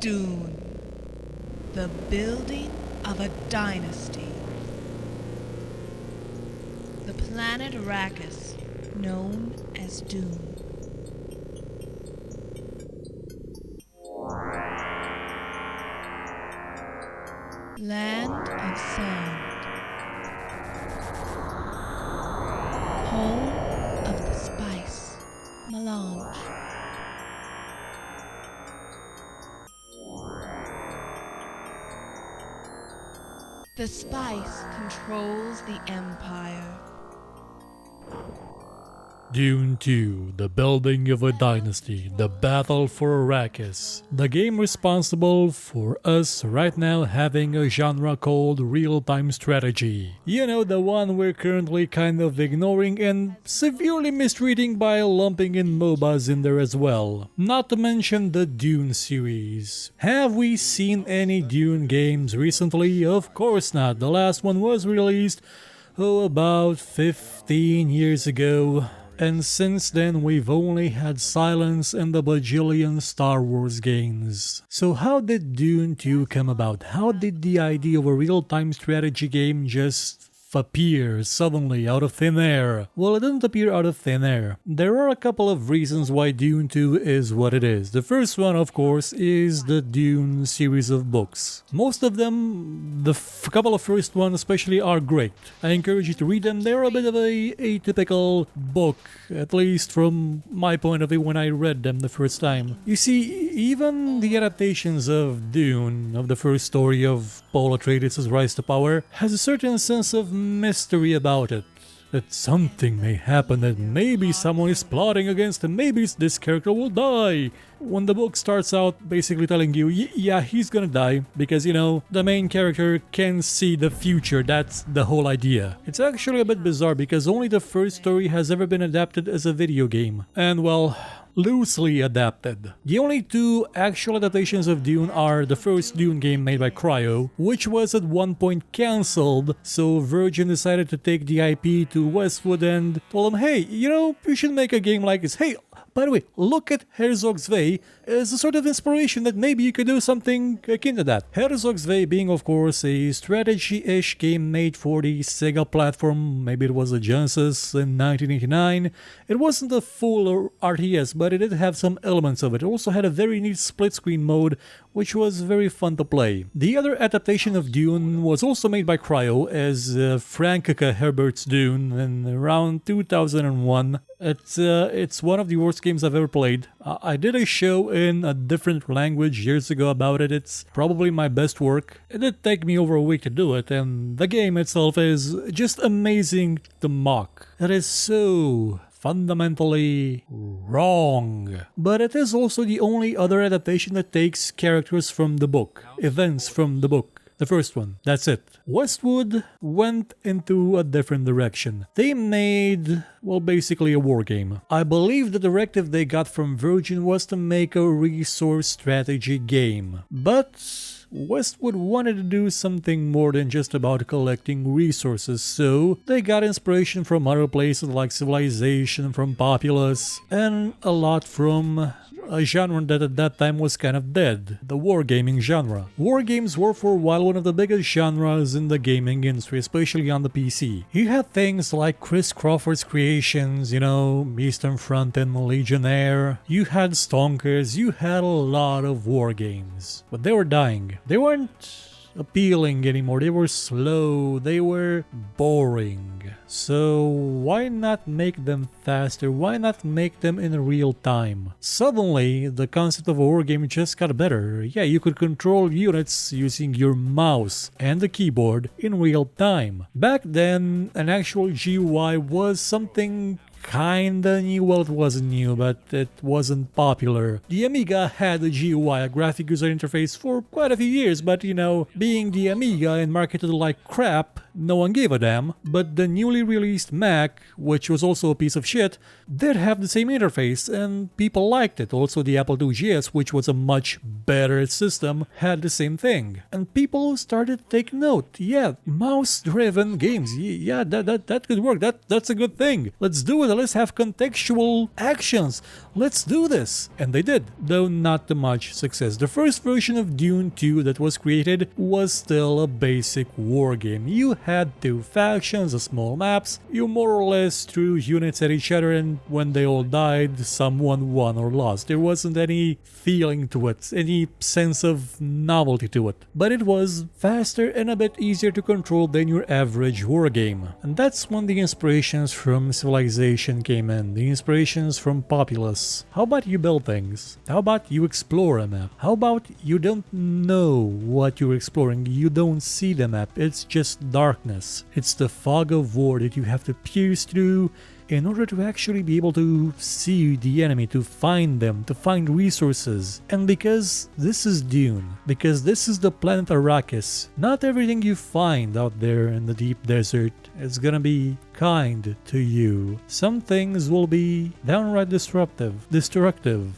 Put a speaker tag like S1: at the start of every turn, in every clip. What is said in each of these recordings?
S1: Dune, the building of a dynasty. The planet Arrakis, known as Dune. Land of sand. Home of the spice, melange. The spice controls the empire.
S2: Dune II, the building of a dynasty, the battle for Arrakis. The game responsible for us right now having a genre called real-time strategy. You know, the one we're currently kind of ignoring and severely mistreating by lumping in MOBAs in there as well. Not to mention the Dune series. Have we seen any Dune games recently? Of course not. The last one was released, about 15 years ago. And since then, we've only had silence and the bajillion Star Wars games. So how did Dune 2 come about? How did the idea of a real-time strategy game just appear suddenly out of thin air? Well, it didn't appear out of thin air. There are a couple of reasons why Dune 2 is what it is. The first one, of course, is the Dune series of books. Most of them, the couple of first ones especially, are great. I encourage you to read them. They're a bit of a atypical book, at least from my point of view when I read them the first time. You see, even the adaptations of Dune, of the first story of Paul Atreides' Rise to Power, has a certain sense of mystery about it. That something may happen, that maybe someone is plotting against him, maybe this character will die. When the book starts out basically telling you, yeah, he's gonna die, because, you know, the main character can see the future, that's the whole idea. It's actually a bit bizarre because only the first story has ever been adapted as a video game. And well, loosely adapted. The only two actual adaptations of Dune are the first Dune game made by Cryo, which was at one point cancelled, so Virgin decided to take the IP to Westwood and told them, hey, you know, you should make a game like this. Hey, by the way, look at Herzog's Zwei as a sort of inspiration that maybe you could do something akin to that. Herzog's Zwei being, of course, a strategy-ish game made for the Sega platform. Maybe it was a Genesis in 1989. It wasn't a full RTS, but it did have some elements of it. It also had a very neat split-screen mode, which was very fun to play. The other adaptation of Dune was also made by Cryo as Frank Herbert's Dune in around 2001. It's one of the worst games I've ever played. I did a show in a different language years ago about it. It's probably my best work. It did take me over a week to do it, and the game itself is just amazing to mock. It is so fundamentally wrong. But it is also the only other adaptation that takes characters from the book, events from the book. The first one, that's it. Westwood went into a different direction. They made, well, basically a war game. I believe the directive they got from Virgin was to make a resource strategy game. But Westwood wanted to do something more than just about collecting resources, so they got inspiration from other places like Civilization, from Populous, and a lot from a genre that at that time was kind of dead, the wargaming genre. Wargames were for a while one of the biggest genres in the gaming industry, especially on the PC. You had things like Chris Crawford's creations, you know, Eastern Front and Legionnaire. You had Stonkers, you had a lot of wargames. But they were dying. They weren't appealing anymore. They were slow, they were boring. So why not make them faster? Why not make them in real time? Suddenly, the concept of a wargame just got better. Yeah, you could control units using your mouse and the keyboard in real time. Back then, an actual GUI was something kinda new. Well, it wasn't new, but it wasn't popular. The Amiga had a GUI, a graphic user interface, for quite a few years, but you know, being the Amiga and marketed like crap, no one gave a damn, but the newly released Mac, which was also a piece of shit, did have the same interface and people liked it. Also the Apple IIgs, which was a much better system, had the same thing. And people started to take note. Yeah, mouse-driven games, yeah, that could work, that's a good thing. Let's do it, let's have contextual actions, let's do this. And they did, though not too much success. The first version of Dune 2 that was created was still a basic war game. You had two factions, small maps, you more or less threw units at each other, and when they all died, someone won or lost. There wasn't any feeling to it, any sense of novelty to it. But it was faster and a bit easier to control than your average war game. And that's when the inspirations from Civilization came in, the inspirations from Populous. How about you build things? How about you explore a map? How about you don't know what you're exploring, you don't see the map, it's just darkness. It's the fog of war that you have to pierce through in order to actually be able to see the enemy, to find them, to find resources. And because this is Dune, because this is the planet Arrakis, not everything you find out there in the deep desert is gonna be kind to you. Some things will be downright destructive,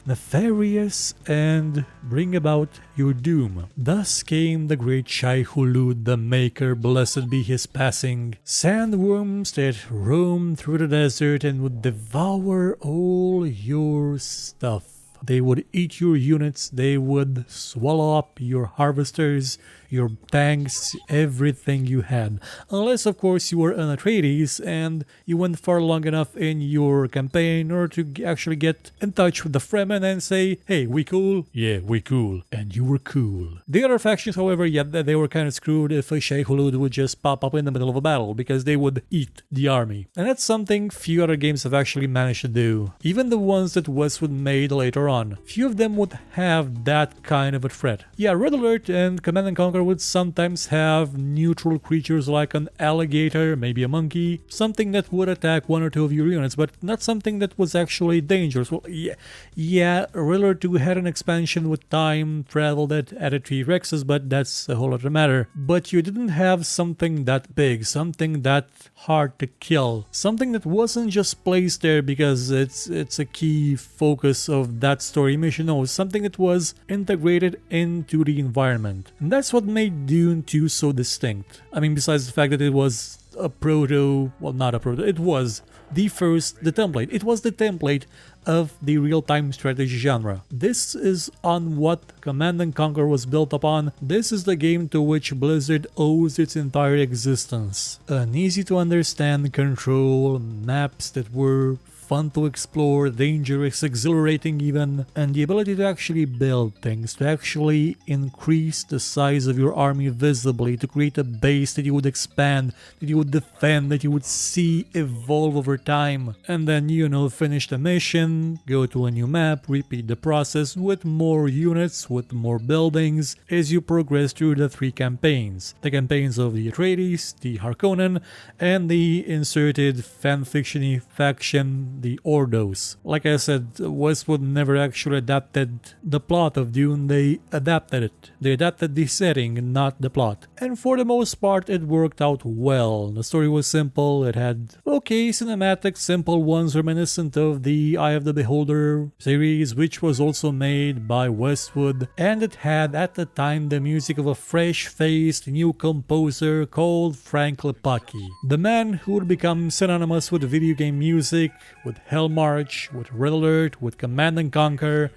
S2: nefarious, and bring about your doom. Thus came the great Shai Hulud, the Maker, blessed be his passing. Sandworms that roam through the desert and would devour all your stuff. They would eat your units, they would swallow up your harvesters, your tanks, everything you had. Unless, of course, you were an Atreides and you went far long enough in your campaign in order to actually get in touch with the Fremen and say, hey, we cool? Yeah, we cool. And you were cool. The other factions, however, yeah, they were kind of screwed if a Shai Hulud would just pop up in the middle of a battle, because they would eat the army. And that's something few other games have actually managed to do. Even the ones that Westwood made later on. Few of them would have that kind of a threat. Yeah, Red Alert and Command & Conquer would sometimes have neutral creatures like an alligator, maybe a monkey, something that would attack one or two of your units, but not something that was actually dangerous. Well, yeah, Red Alert 2 had an expansion with time travel that added 3 Rexes, but that's a whole other matter. But you didn't have something that big, something that hard to kill, something that wasn't just placed there because it's a key focus of that story mission. No, something that was integrated into the environment. And that's what made Dune 2 so distinct. I mean, besides the fact that it was a proto, well, not a proto, it was the template. It was the template of the real-time strategy genre. This is on what Command & Conquer was built upon. This is the game to which Blizzard owes its entire existence. An easy-to-understand control, maps that were fun to explore, dangerous, exhilarating even, and the ability to actually build things, to actually increase the size of your army visibly, to create a base that you would expand, that you would defend, that you would see evolve over time, and then, you know, finish the mission, go to a new map, repeat the process with more units, with more buildings, as you progress through the 3 campaigns. The campaigns of the Atreides, the Harkonnen, and the inserted fanfiction-y faction, the Ordos. Like I said, Westwood never actually adapted the plot of Dune, they adapted it. They adapted the setting, not the plot. And for the most part, it worked out well. The story was simple, it had okay cinematics, simple ones reminiscent of the Eye of the Beholder series, which was also made by Westwood, and it had at the time the music of a fresh-faced new composer called Frank Herbert, the man who would become synonymous with video game music, with Hell March, with Red Alert, with Command & Conquer,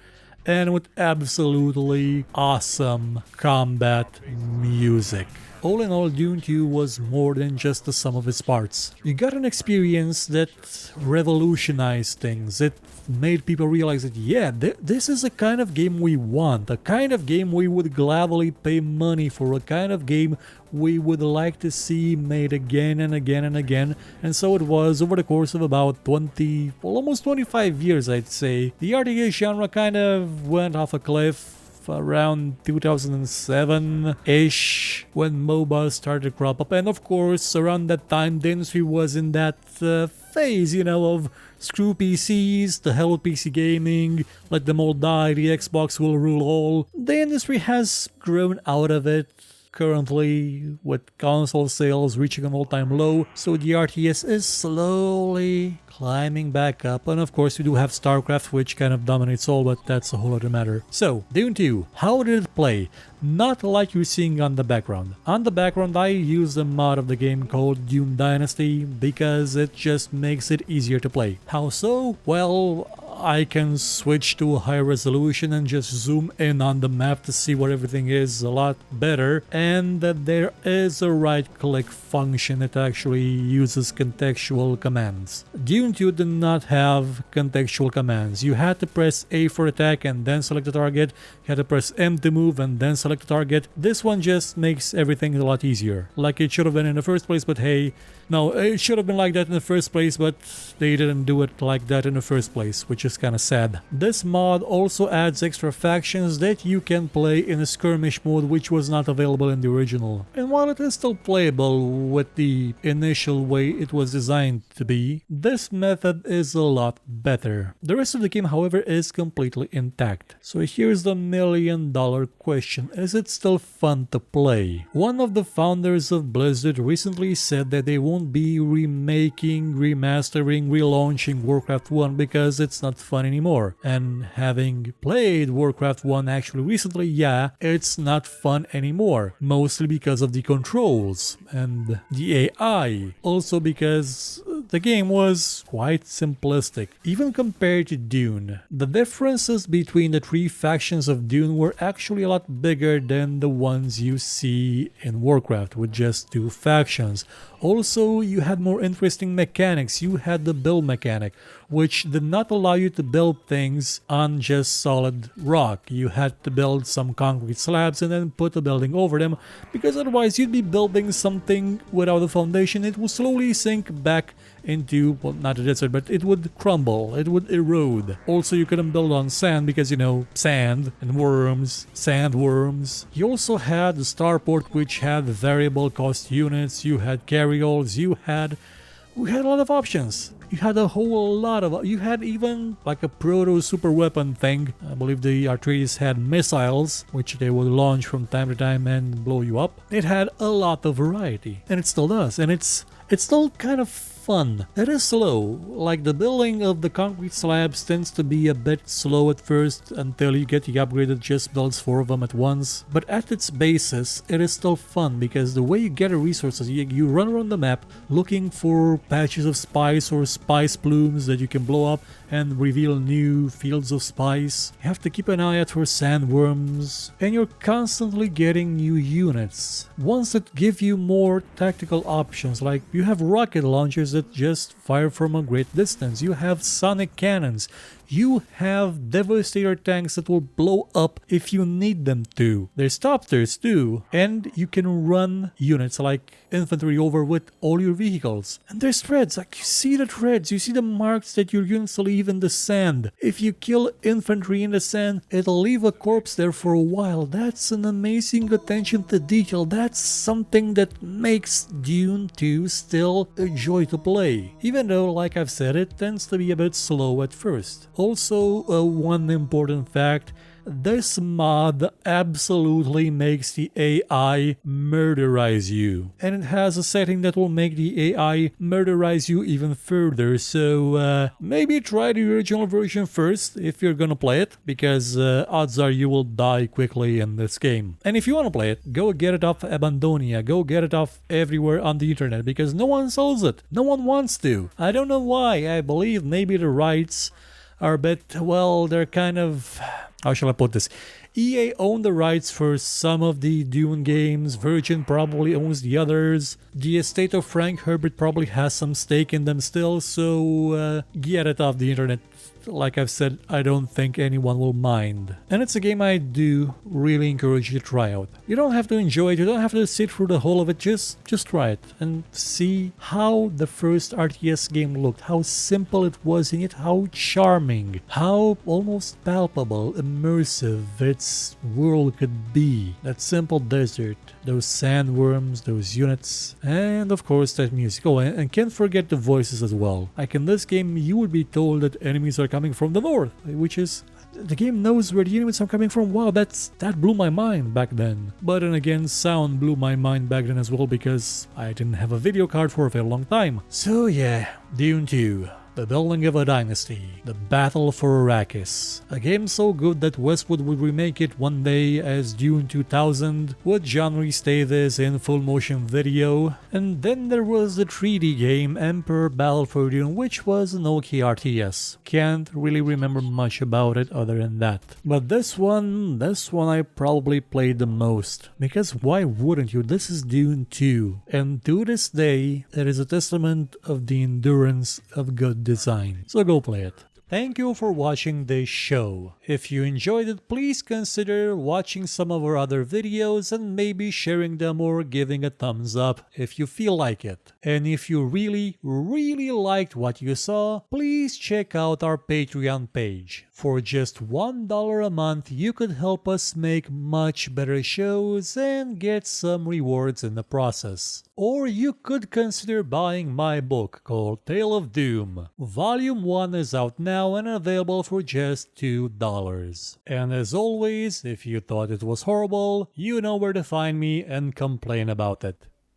S2: and with absolutely awesome combat music. All in all, Dune 2 was more than just the sum of its parts. You got an experience that revolutionized things. It made people realize that, yeah, this is a kind of game we want, a kind of game we would gladly pay money for, a kind of game we would like to see made again and again and again. And so it was over the course of about 20, well, almost 25 years, I'd say. The RTS genre kind of went off a cliff around 2007-ish, when MOBA started to crop up, and of course around that time the industry was in that phase, you know, of screw PCs, the hell with PC gaming, let them all die, the Xbox will rule all. The industry has grown out of it, currently with console sales reaching an all-time low, so the RTS is slowly climbing back up. And of course we do have StarCraft, which kind of dominates all, but that's a whole other matter. So Dune 2, how did it play? Not like you're seeing on the background. On the background I use a mod of the game called Dune Dynasty because it just makes it easier to play. How so? Well, I can switch to a higher resolution and just zoom in on the map to see what everything is a lot better, and that there is a right click function that actually uses contextual commands. Dune 2 did not have contextual commands. You had to press A for attack and then select the target, you had to press M to move and then select the target. This one just makes everything a lot easier, like it should have been in the first place, but hey, no, it should have been like that in the first place, but they didn't do it like that in the first place, which is kind of sad. This mod also adds extra factions that you can play in a skirmish mode, which was not available in the original. And while it is still playable with the initial way it was designed to be, this method is a lot better. The rest of the game, however, is completely intact. So here's the million-dollar question: is it still fun to play? One of the founders of Blizzard recently said that they won't be remaking, remastering, relaunching Warcraft 1 because it's not fun anymore. And having played Warcraft 1 actually recently, yeah, it's not fun anymore. Mostly because of the controls and the AI. Also because the game was quite simplistic, even compared to Dune. The differences between the three factions of Dune were actually a lot bigger than the ones you see in Warcraft with just two factions. Also, you had more interesting mechanics. You had the build mechanic, which did not allow you to build things on just solid rock. You had to build some concrete slabs and then put a building over them, because otherwise you'd be building something without a foundation. It would slowly sink back into, well, not a desert, but it would crumble, it would erode. Also, you couldn't build on sand because, you know, sand and worms, sandworms. You also had the starport, which had variable cost units, you had carryalls, we had a lot of options. You had a whole lot of, you had even like a proto super weapon thing. I believe the RTS had missiles, which they would launch from time to time and blow you up. It had a lot of variety, and it still does, and it's still kind of fun. It is slow, like the building of the concrete slabs tends to be a bit slow at first until you get the upgrade that just builds 4 of them at once, but at its basis it is still fun because the way you gather resources, you run around the map looking for patches of spice or spice plumes that you can blow up and reveal new fields of spice. You have to keep an eye out for sandworms, and you're constantly getting new units, ones that give you more tactical options, like you have rocket launchers that just fire from a great distance, you have sonic cannons, you have devastator tanks that will blow up if you need them to. There's topters too, and you can run units like infantry over with all your vehicles. And there's threads, like you see the threads, you see the marks that your units leave in the sand. If you kill infantry in the sand, it'll leave a corpse there for a while. That's an amazing attention to detail. That's something that makes Dune 2 still a joy to play, even though, like I've said, it tends to be a bit slow at first. Also, one important fact, this mod absolutely makes the AI murderize you. And it has a setting that will make the AI murderize you even further, so maybe try the original version first if you're gonna play it, because odds are you will die quickly in this game. And if you wanna play it, go get it off Abandonia, go get it off everywhere on the internet, because no one sells it, no one wants to. I don't know why. I believe maybe the rights are a bit, well, they're kind of, how shall I put this? EA owned the rights for some of the Dune games, Virgin probably owns the others, the estate of Frank Herbert probably has some stake in them still, so get it off the internet. Like I've said, I don't think anyone will mind. And it's a game I do really encourage you to try out. You don't have to enjoy it, you don't have to sit through the whole of it, just try it and see how the first RTS game looked, how simple it was in it, how charming, how almost palpable, immersive its world could be. That simple desert, those sandworms, those units, and of course that music. Oh, and can't forget the voices as well. Like in this game, you would be told that enemies are coming from the north, which is the game knows where the enemies are coming from. Wow, that blew my mind back then. But then again, sound blew my mind back then as well because I didn't have a video card for a very long time. So yeah, Dune 2. The Building of a Dynasty, The Battle for Arrakis. A game so good that Westwood would remake it one day as Dune 2000. Would John restate this in full motion video? And then there was the 3D game Emperor Battle for Dune, which was an okay RTS. Can't really remember much about it other than that. But this one I probably played the most. Because why wouldn't you? This is Dune 2. And to this day, it is a testament of the endurance of good design. So go play it. Thank you for watching this show. If you enjoyed it, please consider watching some of our other videos and maybe sharing them or giving a thumbs up if you feel like it. And if you really liked what you saw, please check out our Patreon page. For just $1 a month, you could help us make much better shows and get some rewards in the process. Or you could consider buying my book called Tale of Doom. Volume 1 is out now and available for just $2. And as always, if you thought it was horrible, you know where to find me and complain about it.